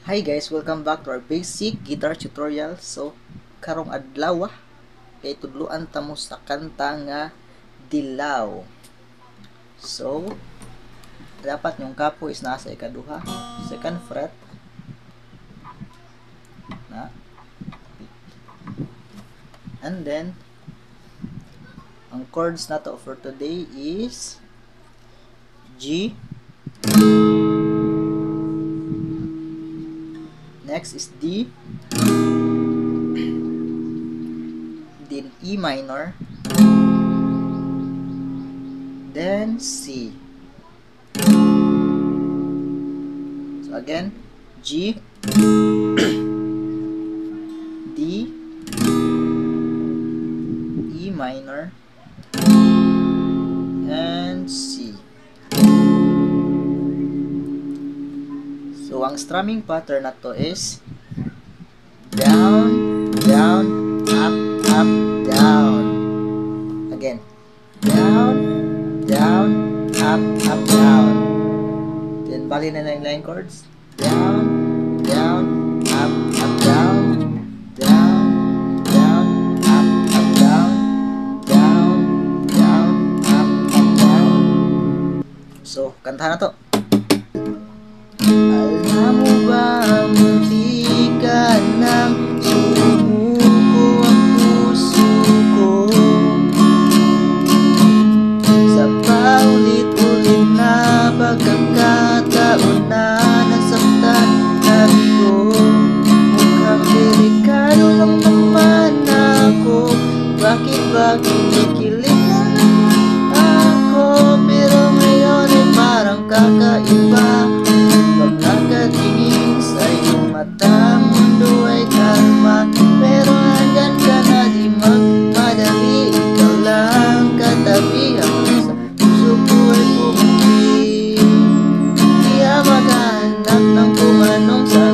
Hi guys, welcome back to our basic guitar tutorial. So, karong adlaw kay tudluan ta mo sa kanta nga Dilaw. So, dapat yung kapo is nasa ikaduha, second fret na. And then ang chords nato for today is G. Next is D, then E minor, then C. So again, G, D, E minor, and C. So, ang strumming pattern na to is down, down, up, up, down. Again, down, down, up, up, down. Then, bali na yung line chords. Down, down, up, up, down. Down, down, up, up, down. Down, down, up, up, down. So, kantahan na to. Alam mo ba, munti ka nang sumuko ang puso ko sa paulit-ulit na pagkakataon na nasaktan na bigo. Mukhang delikado lang naman ako. Bakit ba kinikilig mo naman ako? Pero ngayon ay parang kakaiba. Pag nakatingin sa iyong mata, mundo ay kalma. Pero hanggang ka na di magmadali, ikaw lang katabi ako sa puso ko ay pumuti. Di maghanap ng kung anong sa